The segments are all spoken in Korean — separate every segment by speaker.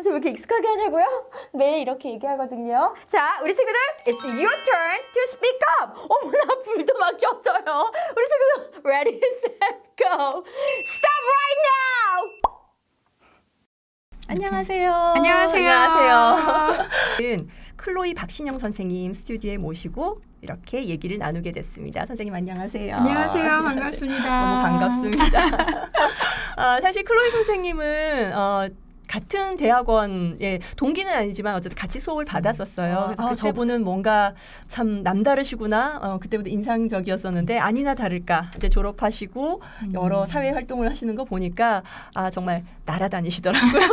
Speaker 1: 왜 이렇게 익숙하게 하냐고요? 매일 이렇게 얘기하거든요. 자, 우리 친구들, it's your turn to speak up. 어머나, 불도 막 켜져요. 우리 친구들, ready, set, go. Stop right now!
Speaker 2: 안녕하세요.
Speaker 1: 안녕하세요.
Speaker 2: 클로이 박신영 선생님 스튜디오에 모시고 이렇게 얘기를 나누게 됐습니다. 선생님 안녕하세요.
Speaker 3: 안녕하세요. 반갑습니다.
Speaker 2: 너무 반갑습니다. 사실 클로이 선생님은 같은 대학원에 동기는 아니지만 어쨌든 같이 수업을 받았었어요. 그래서 저분은 뭔가 참 남다르시구나. 그때부터 인상적이었었는데 아니나 다를까 이제 졸업하시고 여러 사회 활동을 하시는 거 보니까 정말 날아다니시더라고요.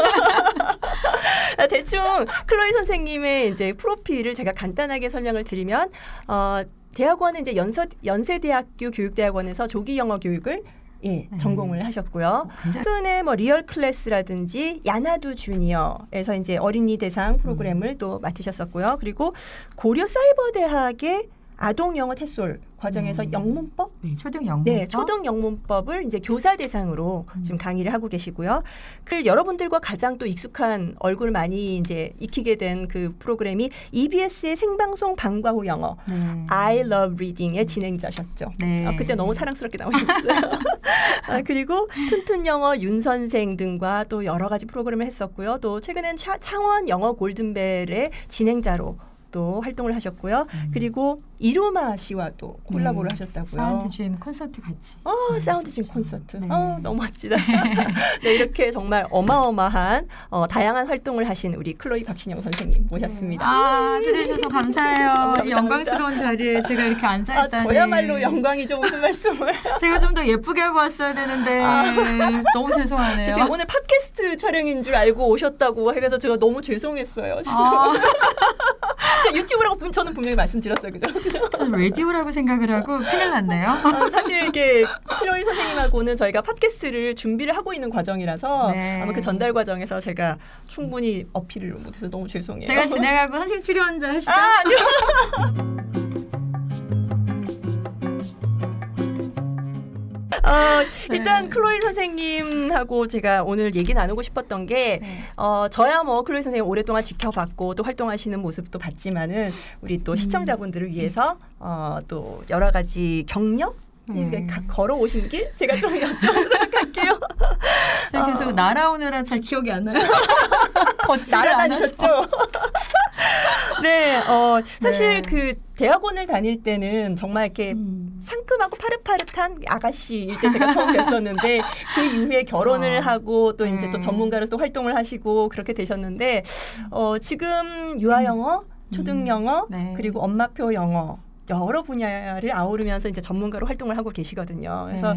Speaker 2: 대충 클로이 선생님의 이제 프로필을 제가 간단하게 설명을 드리면 대학원은 이제 연세대학교 교육대학원에서 조기 영어 교육을 전공을 하셨고요. 최근에 뭐 리얼 클래스라든지 야나두 주니어에서 이제 어린이 대상 프로그램을 또 맡으셨었고요. 그리고 고려 사이버대학의 아동 영어 태솔 과정에서 영문법?
Speaker 3: 네, 초등 영문법.
Speaker 2: 네, 초등 영문법을 이제 교사 대상으로 지금 강의를 하고 계시고요. 그 여러분들과 가장 또 익숙한 얼굴을 많이 이제 익히게 된 그 프로그램이 EBS의 생방송 방과 후 영어 I Love Reading의 진행자셨죠.
Speaker 3: 네.
Speaker 2: 그때 너무 사랑스럽게 나오셨어요. 그리고 툰툰 영어 윤 선생 등과 또 여러 가지 프로그램을 했었고요. 또 최근엔 창원 영어 골든벨의 진행자로 또 활동을 하셨고요. 그리고 이루마 씨와 또 콜라보를 하셨다고요.
Speaker 3: 사운드 드림 콘서트 같이.
Speaker 2: 사운드 드림 콘서트.
Speaker 3: 네.
Speaker 2: 너무 멋지다. 네, 이렇게 정말 어마어마한 다양한 활동을 하신 우리 클로이 박신영 선생님 모셨습니다.
Speaker 3: 초대해 주셔서 감사해요. 이 영광스러운 자리에 제가 이렇게 앉아있다니.
Speaker 2: 저야말로 영광이죠. 무슨 말씀을. 제가
Speaker 3: 좀 더 예쁘게 하고 왔어야 되는데 너무 죄송하네요.
Speaker 2: 지금 오늘 팟캐스트 촬영인 줄 알고 오셨다고 해서 제가 너무 죄송했어요. 제가 유튜브라고 저는 분명히 말씀드렸어요. 그죠?
Speaker 3: 저는 라디오라고 생각을 하고 큰일 났네요.
Speaker 2: 사실 이렇게 클로이 선생님하고는 저희가 팟캐스트를 준비를 하고 있는 과정이라서 아마 그 전달 과정에서 제가 충분히 어필을 못해서 너무 죄송해요.
Speaker 3: 제가 진행하고 선생님 출연자 하시죠?
Speaker 2: 아니요. 일단 클로이 선생님하고 제가 오늘 얘기 나누고 싶었던 게 저야 뭐 클로이 선생님 오랫동안 지켜봤고 또 활동하시는 모습도 봤지만은 우리 또 시청자분들을 위해서 또 여러 가지 경력 걸어오신 길 제가 좀 여쭤보도록 할게요.
Speaker 3: 제가 계속 날아오느라 잘 기억이 안 나요.
Speaker 2: 날아다니셨죠? 네, 사실 그 대학원을 다닐 때는 정말 이렇게 상큼하고 파릇파릇한 아가씨일 때 제가 처음 뵀었는데 그 이후에 결혼을 하고 또 이제 또 전문가로서 활동을 하시고 그렇게 되셨는데 지금 유아영어, 초등영어 그리고 엄마표 영어 여러 분야를 아우르면서 이제 전문가로 활동을 하고 계시거든요. 그래서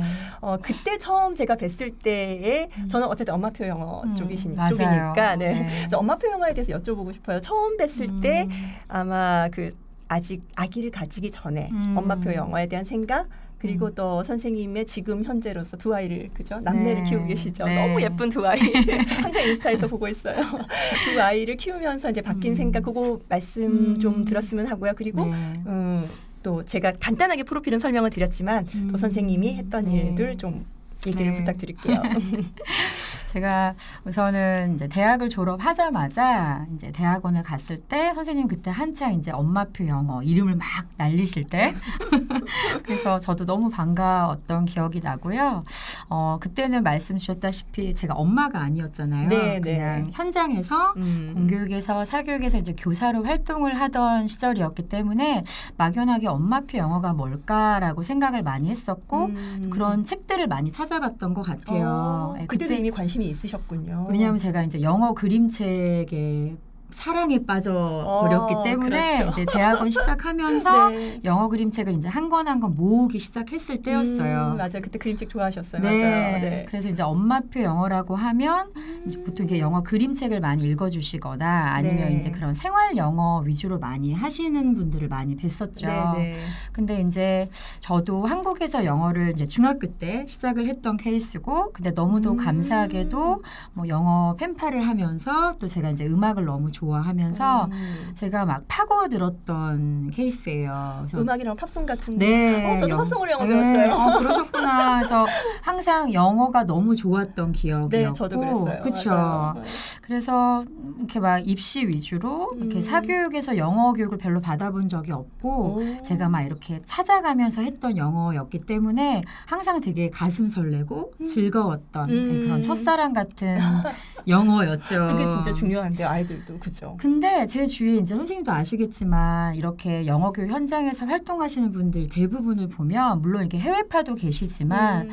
Speaker 2: 그때 처음 제가 뵀을 때에 저는 어쨌든 엄마표 영어 쪽이니까 그래서 엄마표 영어에 대해서 여쭤보고 싶어요. 처음 뵀을 때 아마 그 아직 아기를 가지기 전에 엄마표 영어에 대한 생각 그리고 또 선생님의 지금 현재로서 두 아이를 그죠 남매를 키우고 계시죠. 너무 예쁜 두 아이 항상 인스타에서 보고 있어요. 두 아이를 키우면서 이제 바뀐 생각 그거 말씀 좀 들었으면 하고요. 그리고 또 제가 간단하게 프로필은 설명을 드렸지만 또 선생님이 했던 일들 좀 얘기를 부탁드릴게요.
Speaker 3: 제가 우선은 이제 대학을 졸업하자마자 이제 대학원을 갔을 때 선생님 그때 한창 이제 엄마표 영어 이름을 막 날리실 때 그래서 저도 너무 반가웠던 기억이 나고요. 그때는 말씀 주셨다시피 제가 엄마가 아니었잖아요. 그냥 현장에서 공교육에서 사교육에서 이제 교사로 활동을 하던 시절이었기 때문에 막연하게 엄마표 영어가 뭘까라고 생각을 많이 했었고 그런 책들을 많이 찾아봤던 것 같아요.
Speaker 2: 그때도 이미 관심이 있으셨군요.
Speaker 3: 왜냐하면 제가 이제 영어 그림책에 사랑에 빠져버렸기 때문에
Speaker 2: 그렇죠.
Speaker 3: 이제 대학원 시작하면서 영어 그림책을 이제 한 권 한 권 모으기 시작했을 때였어요.
Speaker 2: 맞아요. 그때 그림책 좋아하셨어요.
Speaker 3: 맞아요.
Speaker 2: 네.
Speaker 3: 그래서 이제 엄마표 영어라고 하면 이제 보통 이게 영어 그림책을 많이 읽어주시거나 아니면 이제 그런 생활 영어 위주로 많이 하시는 분들을 많이 뵀었죠. 근데 이제 저도 한국에서 영어를 이제 중학교 때 시작을 했던 케이스고, 근데 너무도 감사하게도 뭐 영어 펜팔을 하면서 또 제가 이제 음악을 너무 좋아하면서 제가 막 파고들었던 케이스예요. 그래서
Speaker 2: 음악이랑 팝송 같은
Speaker 3: 네,
Speaker 2: 저도 팝송으로 영어
Speaker 3: 네,
Speaker 2: 배웠어요.
Speaker 3: 그러셨구나. 그래서 항상 영어가 너무 좋았던 기억이었고,
Speaker 2: 네, 저도 그랬어요.
Speaker 3: 그렇죠.
Speaker 2: 맞아요.
Speaker 3: 그래서 이렇게 막 입시 위주로 이렇게 사교육에서 영어 교육을 별로 받아본 적이 없고, 제가 막 이렇게 찾아가면서 했던 영어였기 때문에 항상 되게 가슴 설레고 즐거웠던 네, 그런 첫사랑 같은 영어였죠.
Speaker 2: 그게 진짜 중요한데요, 아이들도. 그죠?
Speaker 3: 근데 제 주위에 이제 선생님도 아시겠지만 이렇게 영어 교육 현장에서 활동하시는 분들 대부분을 보면 물론 이렇게 해외파도 계시지만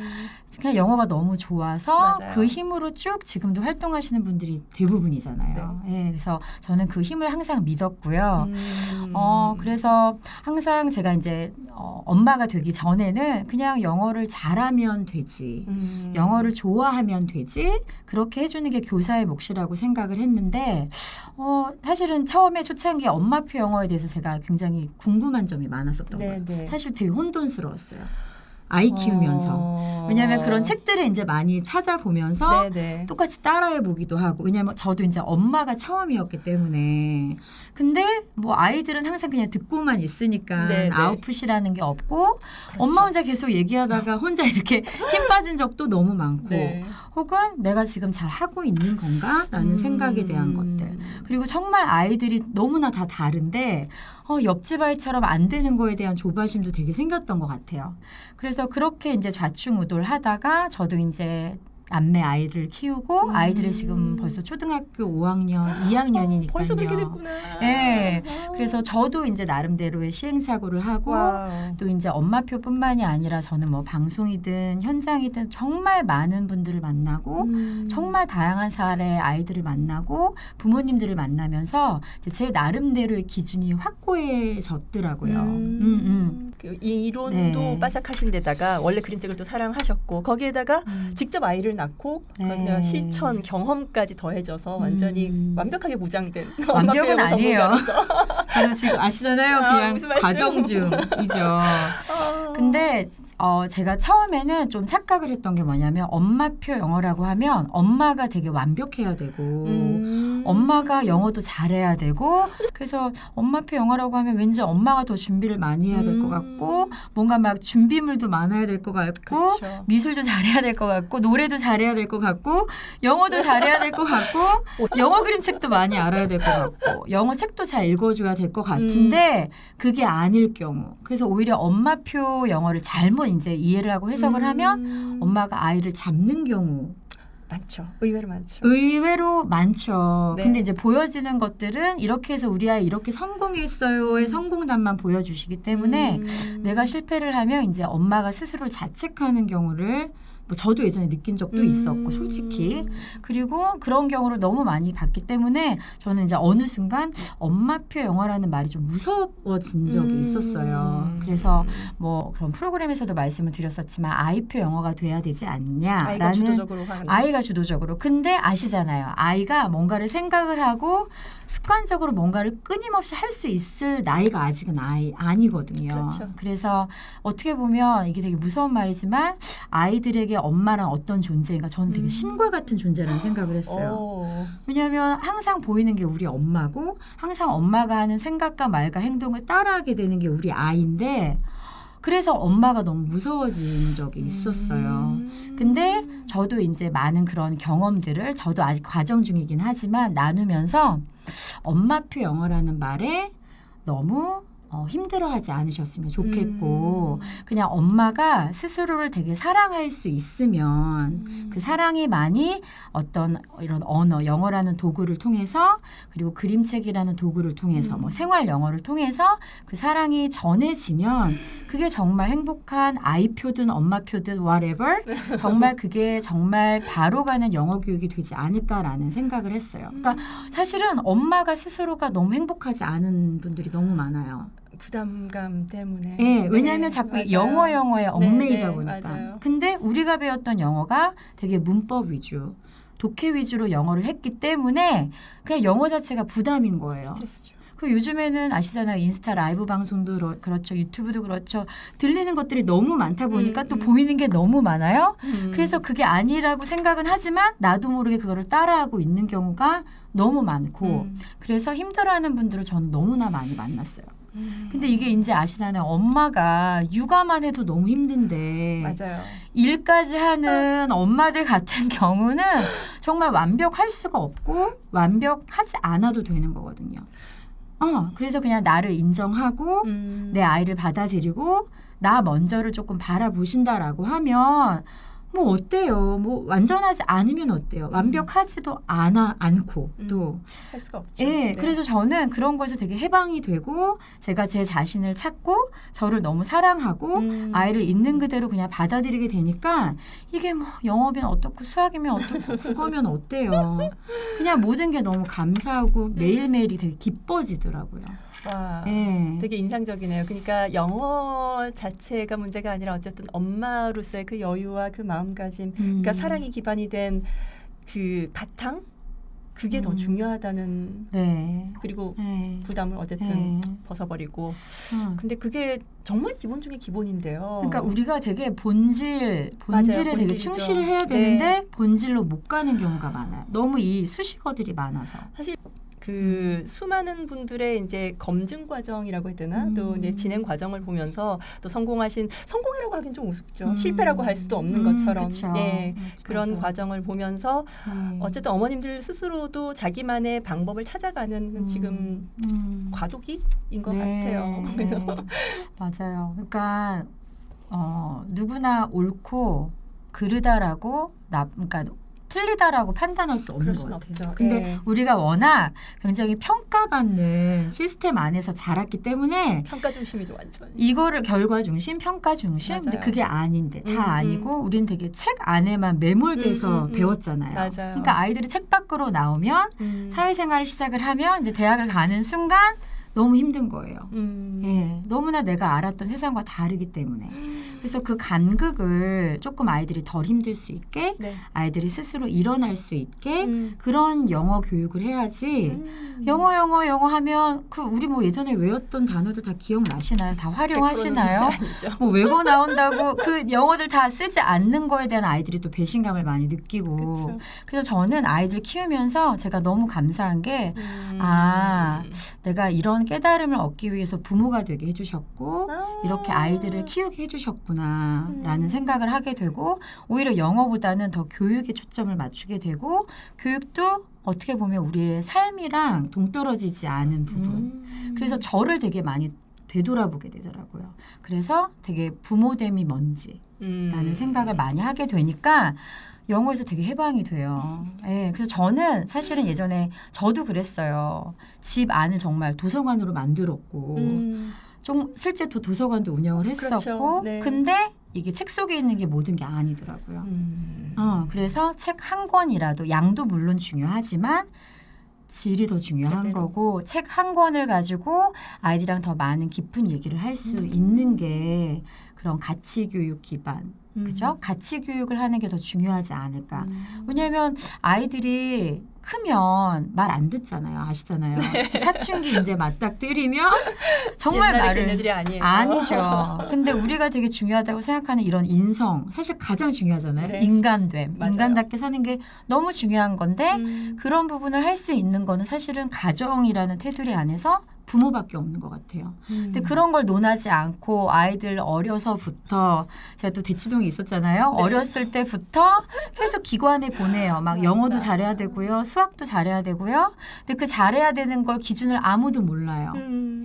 Speaker 3: 그냥 영어가 너무 좋아서
Speaker 2: 맞아요.
Speaker 3: 그 힘으로 쭉 지금도 활동하시는 분들이 대부분이잖아요. 네, 그래서 저는 그 힘을 항상 믿었고요. 그래서 항상 제가 이제 엄마가 되기 전에는 그냥 영어를 잘하면 되지, 영어를 좋아하면 되지, 그렇게 해주는 게 교사의 몫이라고 생각을 했는데 사실은 처음에 초창기 엄마표 영어에 대해서 제가 굉장히 궁금한 점이 많았었던 거예요.
Speaker 2: 네.
Speaker 3: 사실 되게 혼돈스러웠어요. 아이 키우면서. 왜냐하면 그런 책들을 이제 많이 찾아보면서
Speaker 2: 네네.
Speaker 3: 똑같이 따라해 보기도 하고, 왜냐면 저도 이제 엄마가 처음이었기 때문에. 근데 뭐 아이들은 항상 그냥 듣고만 있으니까
Speaker 2: 네네.
Speaker 3: 아웃풋이라는 게 없고,
Speaker 2: 그렇죠.
Speaker 3: 엄마 혼자 계속 얘기하다가 혼자 이렇게 힘 빠진 적도 너무 많고,
Speaker 2: 네.
Speaker 3: 혹은 내가 지금 잘 하고 있는 건가라는 생각에 대한 것들. 그리고 정말 아이들이 너무나 다 다른데 옆집 아이처럼 안 되는 거에 대한 조바심도 되게 생겼던 것 같아요. 그래서 그렇게 이제 좌충우돌 하다가 저도 이제 남매 아이를 키우고 아이들이 지금 벌써 초등학교 5학년, 2학년이니까요.
Speaker 2: 벌써 그렇게 됐구나.
Speaker 3: 네. 그래서 저도 이제 나름대로의 시행착오를 하고
Speaker 2: 와우.
Speaker 3: 또 이제 엄마표뿐만이 아니라 저는 뭐 방송이든 현장이든 정말 많은 분들을 만나고 정말 다양한 사례의 아이들을 만나고 부모님들을 만나면서 이제 제 나름대로의 기준이 확고해졌더라고요.
Speaker 2: 그 이론도
Speaker 3: 네.
Speaker 2: 빠삭하신 데다가 원래 그림책을 또 사랑하셨고 거기에다가 직접 아이를 낳고
Speaker 3: 네.
Speaker 2: 실천 경험까지 더해져서 완전히 완벽하게 무장된
Speaker 3: 완벽은
Speaker 2: 엄마 교육
Speaker 3: 아니에요.
Speaker 2: 전문가로서.
Speaker 3: 저는 지금 아시잖아요. 그냥
Speaker 2: 무슨 말씀?
Speaker 3: 과정 중이죠. 근데 제가 처음에는 좀 착각을 했던 게 뭐냐면 엄마표 영어라고 하면 엄마가 되게 완벽해야 되고 엄마가 영어도 잘해야 되고 그래서 엄마표 영어라고 하면 왠지 엄마가 더 준비를 많이 해야 될 것 같고 뭔가 막 준비물도 많아야 될 것 같고
Speaker 2: 그렇죠.
Speaker 3: 미술도 잘해야 될 것 같고 노래도 잘해야 될 것 같고 영어도 잘해야 될 것 같고 영어 그림책도 많이 알아야 될 것 같고 영어 책도 잘 읽어줘야 될 것 같은데 그게 아닐 경우 그래서 오히려 엄마표 영어를 잘못 이제 이해를 하고 해석을 하면 엄마가 아이를 잡는 경우
Speaker 2: 많죠. 의외로 많죠.
Speaker 3: 의외로 많죠.
Speaker 2: 네.
Speaker 3: 근데 이제 보여지는 것들은 이렇게 해서 우리 아이 이렇게 성공했어요의 성공담만 보여주시기 때문에 내가 실패를 하면 이제 엄마가 스스로를 자책하는 경우를 뭐 저도 예전에 느낀 적도 있었고 솔직히 그리고 그런 경우를 너무 많이 봤기 때문에 저는 이제 어느 순간 엄마표 영어라는 말이 좀 무서워진 적이 있었어요. 그래서 뭐 그런 프로그램에서도 말씀을 드렸었지만 아이표 영어가 돼야 되지 않냐라는
Speaker 2: 아이가 주도적으로 하는.
Speaker 3: 아이가 주도적으로. 근데 아시잖아요. 아이가 뭔가를 생각을 하고 습관적으로 뭔가를 끊임없이 할 수 있을 나이가 아직은 아니거든요.
Speaker 2: 그렇죠.
Speaker 3: 그래서 어떻게 보면 이게 되게 무서운 말이지만 아이들에게 엄마란 어떤 존재인가 저는 되게 신과 같은 존재라는 생각을 했어요. 왜냐하면 항상 보이는 게 우리 엄마고 항상 엄마가 하는 생각과 말과 행동을 따라하게 되는 게 우리 아이인데 그래서 엄마가 너무 무서워진 적이 있었어요. 근데 저도 이제 많은 그런 경험들을 저도 아직 과정 중이긴 하지만 나누면서 엄마표 영어라는 말에 너무 힘들어하지 않으셨으면 좋겠고 그냥 엄마가 스스로를 되게 사랑할 수 있으면 그 사랑이 많이 어떤 이런 언어 영어라는 도구를 통해서 그리고 그림책이라는 도구를 통해서 뭐 생활 영어를 통해서 그 사랑이 전해지면 그게 정말 행복한 아이표든 엄마표든 whatever 정말 그게 정말 바로 가는 영어 교육이 되지 않을까라는 생각을 했어요. 그러니까 사실은 엄마가 스스로가 너무 행복하지 않은 분들이 너무 많아요.
Speaker 2: 부담감 때문에.
Speaker 3: 네, 왜냐하면 자꾸
Speaker 2: 맞아요.
Speaker 3: 영어에 얽매이다
Speaker 2: 네,
Speaker 3: 보니까.
Speaker 2: 맞아요.
Speaker 3: 근데 우리가 배웠던 영어가 되게 문법 위주, 독해 위주로 영어를 했기 때문에 그냥 영어 자체가 부담인 거예요.
Speaker 2: 스트레스죠.
Speaker 3: 그 요즘에는 아시잖아요. 인스타 라이브 방송도 그렇죠. 유튜브도 그렇죠. 들리는 것들이 너무 많다 보니까 또 보이는 게 너무 많아요. 그래서 그게 아니라고 생각은 하지만 나도 모르게 그거를 따라하고 있는 경우가 너무 많고 그래서 힘들어하는 분들을 저는 너무나 많이 만났어요. 근데 이게 이제 아시잖아요. 엄마가 육아만 해도 너무 힘든데
Speaker 2: 맞아요.
Speaker 3: 일까지 하는 엄마들 같은 경우는 정말 완벽할 수가 없고 완벽하지 않아도 되는 거거든요. 그래서 그냥 나를 인정하고 내 아이를 받아들이고 나 먼저를 조금 바라보신다라고 하면 뭐 어때요? 뭐 완전하지 않으면 어때요? 완벽하지도 않고 또
Speaker 2: 할 수가 없죠.
Speaker 3: 예,
Speaker 2: 네.
Speaker 3: 그래서 저는 그런 거에서 되게 해방이 되고 제가 제 자신을 찾고 저를 너무 사랑하고 아이를 있는 그대로 그냥 받아들이게 되니까 이게 뭐 영어면 어떻고 수학이면 어떻고 국어면 어때요? 그냥 모든 게 너무 감사하고 매일매일이 되게 기뻐지더라고요.
Speaker 2: 와,
Speaker 3: 예.
Speaker 2: 되게 인상적이네요. 그러니까 영어 자체가 문제가 아니라 어쨌든 엄마로서의 그 여유와 그 마음가짐, 그러니까 사랑이 기반이 된 그 바탕, 그게 더 중요하다는.
Speaker 3: 네.
Speaker 2: 그리고
Speaker 3: 네.
Speaker 2: 부담을 어쨌든
Speaker 3: 네.
Speaker 2: 벗어버리고. 근데 그게 정말 기본 중에 기본인데요.
Speaker 3: 그러니까 우리가 되게 본질에
Speaker 2: 맞아요.
Speaker 3: 되게
Speaker 2: 본질이죠.
Speaker 3: 충실을 해야 되는데 본질로 못 가는 경우가 많아요. 너무 이 수식어들이 많아서.
Speaker 2: 그 수많은 분들의 이제 검증 과정이라고 해야 되나? 또 이제 진행 과정을 보면서 또 성공이라고 하긴 좀 우습죠. 실패라고 할 수도 없는 것처럼.
Speaker 3: 그쵸.
Speaker 2: 예. 그런
Speaker 3: 맞아요.
Speaker 2: 과정을 보면서
Speaker 3: 네.
Speaker 2: 어쨌든 어머님들 스스로도 자기만의 방법을 찾아가는 지금 과도기인 것 같아요. 그래서
Speaker 3: 맞아요. 그러니까 누구나 옳고 그르다라고 그러니까 틀리다라고 판단할 수 없는
Speaker 2: 그럴
Speaker 3: 것
Speaker 2: 수는
Speaker 3: 같아요.
Speaker 2: 없죠.
Speaker 3: 근데
Speaker 2: 예.
Speaker 3: 우리가 워낙 굉장히 평가받는 시스템 안에서 자랐기 때문에
Speaker 2: 평가 중심이죠, 완전.
Speaker 3: 이거를 결과 중심, 평가 중심. 근데
Speaker 2: 맞아요.
Speaker 3: 그게 아닌데 다 아니고 우리는 되게 책 안에만 매몰돼서 배웠잖아요.
Speaker 2: 맞아요.
Speaker 3: 그러니까 아이들이 책 밖으로 나오면 사회생활을 시작을 하면 이제 대학을 가는 순간 너무 힘든 거예요. 예, 너무나 내가 알았던 세상과 다르기 때문에. 그래서 그 간극을 조금 아이들이 덜 힘들 수 있게
Speaker 2: 네.
Speaker 3: 아이들이 스스로 일어날 수 있게 그런 영어 교육을 해야지. 영어 하면 그 우리 뭐 예전에 외웠던 단어들 다 기억나시나요? 다 활용하시나요?
Speaker 2: 아니죠.
Speaker 3: 뭐 외고 나온다고 그 영어들 다 쓰지 않는 거에 대한 아이들이 또 배신감을 많이 느끼고.
Speaker 2: 그쵸.
Speaker 3: 그래서 저는 아이들 키우면서 제가 너무 감사한 게 내가 이런 깨달음을 얻기 위해서 부모가 되게 해주셨고 이렇게 아이들을 키우게 해주셨구나 라는 생각을 하게 되고 오히려 영어보다는 더 교육에 초점을 맞추게 되고 교육도 어떻게 보면 우리의 삶이랑 동떨어지지 않은 부분 그래서 저를 되게 많이 되돌아보게 되더라고요. 그래서 되게 부모됨이 뭔지 라는 생각을 많이 하게 되니까 영어에서 되게 해방이 돼요. 예, 그래서 저는 사실은 예전에 저도 그랬어요. 집 안을 정말 도서관으로 만들었고 좀 실제 도서관도 운영을 했었고
Speaker 2: 그렇죠. 네.
Speaker 3: 근데 이게 책 속에 있는 게 모든 게 아니더라고요. 그래서 책 한 권이라도 양도 물론 중요하지만 질이 더 중요한
Speaker 2: 제대로.
Speaker 3: 거고 책 한 권을 가지고 아이들이랑 더 많은 깊은 얘기를 할 수 있는 게 그런 가치 교육 기반 그죠? 가치 교육을 하는 게 더 중요하지 않을까. 왜냐하면 아이들이 크면 말 안 듣잖아요. 아시잖아요. 특히 사춘기 이제 맞닥뜨리면 정말
Speaker 2: 옛날에
Speaker 3: 말을
Speaker 2: 걔네들이 아니에요.
Speaker 3: 아니죠. 근데 우리가 되게 중요하다고 생각하는 이런 인성 사실 가장 중요하잖아요.
Speaker 2: 네.
Speaker 3: 인간됨.
Speaker 2: 맞아요.
Speaker 3: 인간답게 사는 게 너무 중요한 건데 그런 부분을 할 수 있는 거는 사실은 가정이라는 테두리 안에서 부모밖에 없는 것 같아요. 근데 그런 걸 논하지 않고 아이들 어려서부터 제가 또 대치동에 있었잖아요.
Speaker 2: 네.
Speaker 3: 어렸을 때부터 계속 기관에 보내요. 막 영어도 잘해야 되고요. 수학도 잘해야 되고요. 근데 그 잘해야 되는 걸 기준을 아무도 몰라요.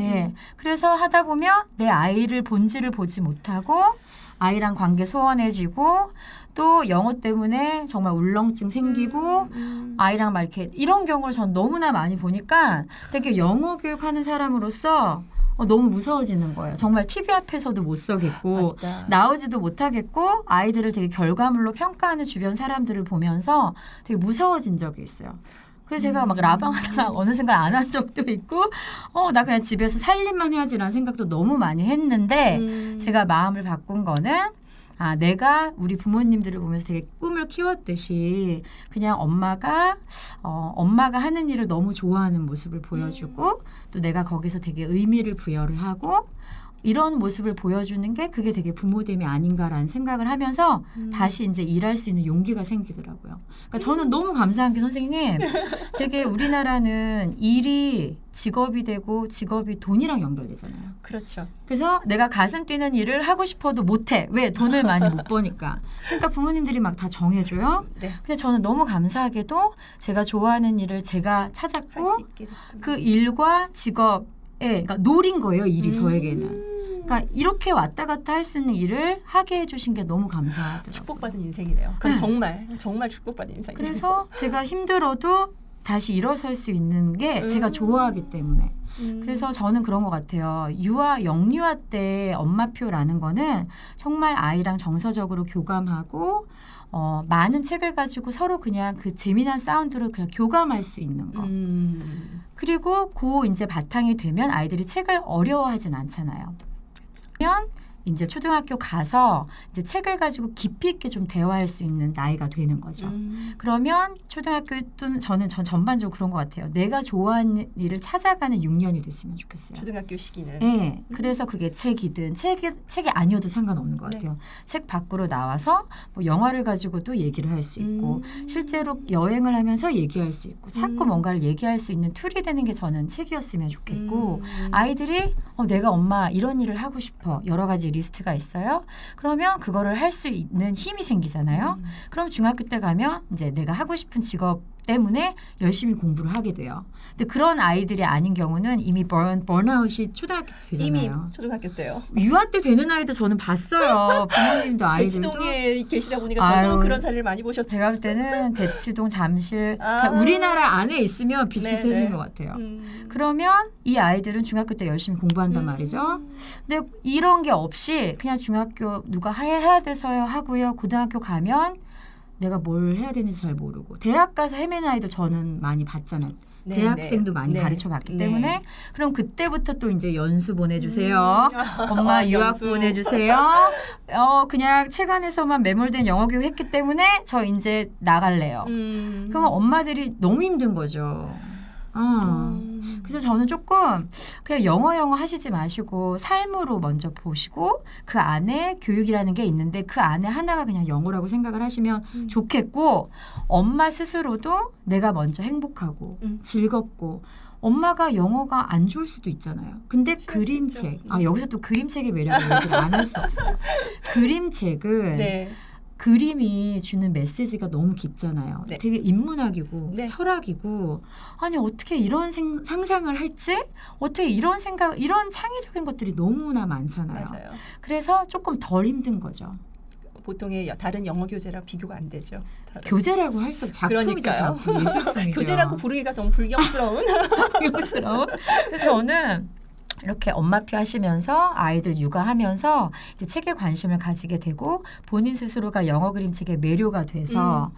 Speaker 3: 예. 그래서 하다 보면 내 아이를 본질을 보지 못하고 아이랑 관계 소원해지고 또 영어 때문에 정말 울렁증 생기고 아이랑 막 이렇게 이런 경우를 전 너무나 많이 보니까 되게 영어 교육하는 사람으로서 너무 무서워지는 거예요. 정말 TV 앞에서도 못 서겠고
Speaker 2: 맞다.
Speaker 3: 나오지도 못하겠고 아이들을 되게 결과물로 평가하는 주변 사람들을 보면서 되게 무서워진 적이 있어요. 그래서 제가 막 라방하다가 어느 순간 안 한 적도 있고 나 그냥 집에서 살림만 해야지라는 생각도 너무 많이 했는데 제가 마음을 바꾼 거는 내가 우리 부모님들을 보면서 되게 꿈을 키웠듯이 그냥 엄마가 하는 일을 너무 좋아하는 모습을 보여주고 또 내가 거기서 되게 의미를 부여를 하고 이런 모습을 보여주는 게 그게 되게 부모됨이 아닌가라는 생각을 하면서 다시 이제 일할 수 있는 용기가 생기더라고요. 그러니까 저는 너무 감사한 게 선생님 되게 우리나라는 일이 직업이 되고 직업이 돈이랑 연결되잖아요.
Speaker 2: 그렇죠.
Speaker 3: 그래서 내가 가슴 뛰는 일을 하고 싶어도 못해. 왜? 돈을 많이 못 버니까. 그러니까 부모님들이 막 다 정해줘요.
Speaker 2: 네.
Speaker 3: 근데 저는 너무 감사하게도 제가 좋아하는 일을 제가
Speaker 2: 할
Speaker 3: 찾았고
Speaker 2: 수 있게 됐구나.
Speaker 3: 그 일과 직업에 그러니까 놀인 거예요. 일이 저에게는. 그러니까 이렇게 왔다 갔다 할 수 있는 일을 하게 해주신 게 너무 감사하더라고요.
Speaker 2: 축복받은 인생이네요. 그건
Speaker 3: 네.
Speaker 2: 정말 축복받은 인생이네요.
Speaker 3: 그래서 제가 힘들어도 다시 일어설 수 있는 게 제가 좋아하기 때문에. 그래서 저는 그런 것 같아요. 영유아 때 엄마표라는 거는 정말 아이랑 정서적으로 교감하고 많은 책을 가지고 서로 그냥 그 재미난 사운드로 그냥 교감할 수 있는 거. 그리고 이제 바탕이 되면 아이들이 책을 어려워하진 않잖아요. 그러면 이제 초등학교 가서 이제 책을 가지고 깊이 있게 좀 대화할 수 있는 나이가 되는 거죠. 그러면 초등학교 또는 저는 전반적으로 그런 것 같아요. 내가 좋아하는 일을 찾아가는 6년이 됐으면 좋겠어요.
Speaker 2: 초등학교 시기는.
Speaker 3: 네, 그래서 그게 책이든 책이 아니어도 상관없는 것 같아요. 책 밖으로 나와서 뭐 영화를 가지고도 얘기를 할 수 있고 실제로 여행을 하면서 얘기할 수 있고 자꾸 뭔가를 얘기할 수 있는 툴이 되는 게 저는 책이었으면 좋겠고 아이들이 내가 엄마 이런 일을 하고 싶어 여러 가지 리스트가 있어요. 그러면 그거를 할 수 있는 힘이 생기잖아요. 그럼 중학교 때 가면 이제 내가 하고 싶은 직업 때문에 열심히 공부를 하게 돼요. 근데 그런 아이들이 아닌 경우는 이미 번아웃이 초등학교 때
Speaker 2: 이미
Speaker 3: 되잖아요.
Speaker 2: 초등학교 때요.
Speaker 3: 유아 때 되는 아이도 저는 봤어요. 부모님도 아이들도.
Speaker 2: 대치동에 계시다 보니까 더더욱 그런 사례를 많이 보셨어요.
Speaker 3: 제가 볼 때는 대치동, 잠실 그냥 우리나라 안에 있으면 비슷비슷해지는
Speaker 2: 네네.
Speaker 3: 것 같아요. 그러면 이 아이들은 중학교 때 열심히 공부한단 말이죠. 근데 이런 게 없이 그냥 중학교 누가 해야 돼서요 하고요. 고등학교 가면 내가 뭘 해야 되는지 잘 모르고 대학 가서 헤매는 아이들 저는 많이 봤잖아요.
Speaker 2: 네,
Speaker 3: 대학생도
Speaker 2: 네.
Speaker 3: 많이
Speaker 2: 네.
Speaker 3: 가르쳐봤기
Speaker 2: 네.
Speaker 3: 때문에 그럼 그때부터 또 이제 연수 보내주세요. 엄마 유학
Speaker 2: 연수.
Speaker 3: 보내주세요. 그냥 책 안에서만 매몰된 영어 교육 했기 때문에 저 이제 나갈래요. 그러면 엄마들이 너무 힘든 거죠. 그래서 저는 조금 그냥 영어 하시지 마시고 삶으로 먼저 보시고 그 안에 교육이라는 게 있는데 그 안에 하나가 그냥 영어라고 생각을 하시면 좋겠고 엄마 스스로도 내가 먼저 행복하고 즐겁고 엄마가 영어가 안 좋을 수도 있잖아요. 근데 그림책 여기서 또 그림책의 매력을 얘기를 안 할 수 없어요. 그림책은
Speaker 2: 네.
Speaker 3: 그림이 주는 메시지가 너무 깊잖아요.
Speaker 2: 네.
Speaker 3: 되게 인문학이고
Speaker 2: 네.
Speaker 3: 철학이고 아니 어떻게 이런 상상을 했지? 어떻게 이런 생각 이런 창의적인 것들이 너무나 많잖아요.
Speaker 2: 맞아요.
Speaker 3: 그래서 조금 덜 힘든 거죠.
Speaker 2: 보통의 다른 영어 교재랑 비교가 안 되죠.
Speaker 3: 교재라고 할 수 없죠. 작품이죠.
Speaker 2: 그러니까요.
Speaker 3: 작품, 예술품이죠.
Speaker 2: 교재라고 부르기가 너무 불경스러운.
Speaker 3: 불경스러운. 그래서 저는 이렇게 엄마표 하시면서 아이들 육아하면서 이제 책에 관심을 가지게 되고 본인 스스로가 영어 그림책의 매료가 돼서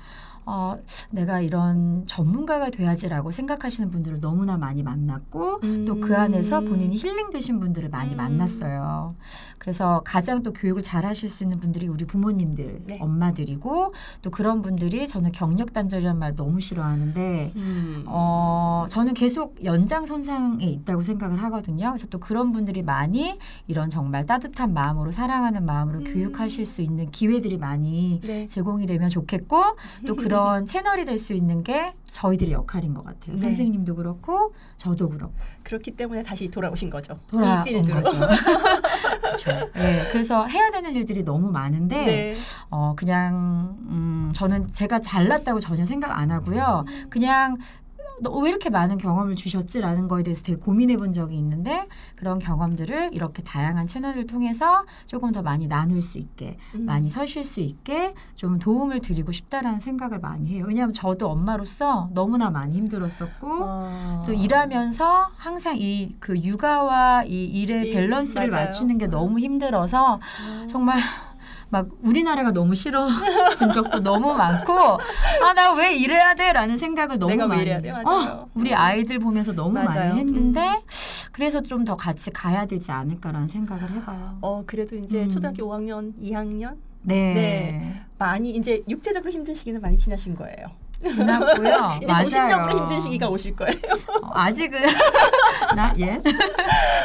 Speaker 3: 내가 이런 전문가가 돼야지라고 생각하시는 분들을 너무나 많이 만났고 또 그 안에서 본인이 힐링 되신 분들을 많이 만났어요. 그래서 가장 또 교육을 잘 하실 수 있는 분들이 우리 부모님들,
Speaker 2: 네.
Speaker 3: 엄마들이고 또 그런 분들이 저는 경력 단절이란 말 너무 싫어하는데 저는 계속 연장선상에 있다고 생각을 하거든요. 그래서 또 그런 분들이 많이 이런 정말 따뜻한 마음으로 사랑하는 마음으로 교육하실 수 있는 기회들이 많이
Speaker 2: 네.
Speaker 3: 제공이 되면 좋겠고 또 그런 채널이 될 수 있는 게 저희들의 역할인 것 같아요.
Speaker 2: 네.
Speaker 3: 선생님도 그렇고 저도 그렇고
Speaker 2: 그렇기 때문에 다시 돌아오신 거죠.
Speaker 3: 돌아온
Speaker 2: 이 필드로.
Speaker 3: 거죠. 그렇죠. 네, 그래서 해야 되는 일들이 너무 많은데
Speaker 2: 네.
Speaker 3: 그냥 저는 제가 잘났다고 전혀 생각 안 하고요. 그냥 너 왜 이렇게 많은 경험을 주셨지라는 거에 대해서 되게 고민해 본 적이 있는데 그런 경험들을 이렇게 다양한 채널을 통해서 조금 더 많이 나눌 수 있게 많이 서실 수 있게 좀 도움을 드리고 싶다라는 생각을 많이 해요. 왜냐하면 저도 엄마로서 너무나 많이 힘들었었고 또 일하면서 항상 이 그 육아와 이 일의 밸런스를
Speaker 2: 맞아요.
Speaker 3: 맞추는 게 너무 힘들어서 정말 막 우리나라가 너무 싫어진 적도 너무 많고 나 왜 이래야 돼? 라는 생각을 너무
Speaker 2: 내가 왜
Speaker 3: 많이
Speaker 2: 이래야 돼? 맞아요.
Speaker 3: 우리 아이들 보면서 너무
Speaker 2: 맞아요.
Speaker 3: 많이 했는데 그래서 좀 더 같이 가야 되지 않을까라는 생각을 해봐요.
Speaker 2: 그래도 이제 초등학교 5학년, 2학년
Speaker 3: 네.
Speaker 2: 네. 많이 이제 육체적으로 힘든 시기는 많이 지나신 거예요.
Speaker 3: 지났고요.
Speaker 2: 이제
Speaker 3: 맞아요.
Speaker 2: 정신적으로 힘든 시기가 오실 거예요.
Speaker 3: 아직은 나 예.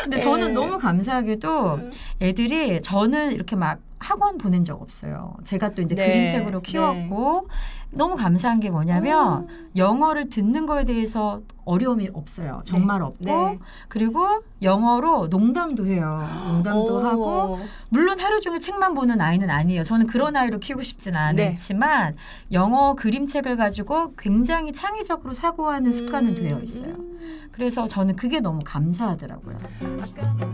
Speaker 3: 근데 저는
Speaker 2: 예.
Speaker 3: 너무 감사하게도 애들이 저는 이렇게 막 학원 보낸 적 없어요. 제가 또 이제
Speaker 2: 네.
Speaker 3: 그림책으로 키웠고 너무 감사한 게 뭐냐면 영어를 듣는 거에 대해서 어려움이 없어요. 정말 없고
Speaker 2: 네.
Speaker 3: 그리고 영어로 농담도 해요. 농담도
Speaker 2: 오.
Speaker 3: 하고 물론 하루 종일 책만 보는 아이는 아니에요. 저는 그런 아이로 키우고 싶진 않지만 영어 그림책을 가지고 굉장히 창의적으로 사고하는 습관은 되어 있어요. 그래서 저는 그게 너무 감사하더라고요.
Speaker 2: 아까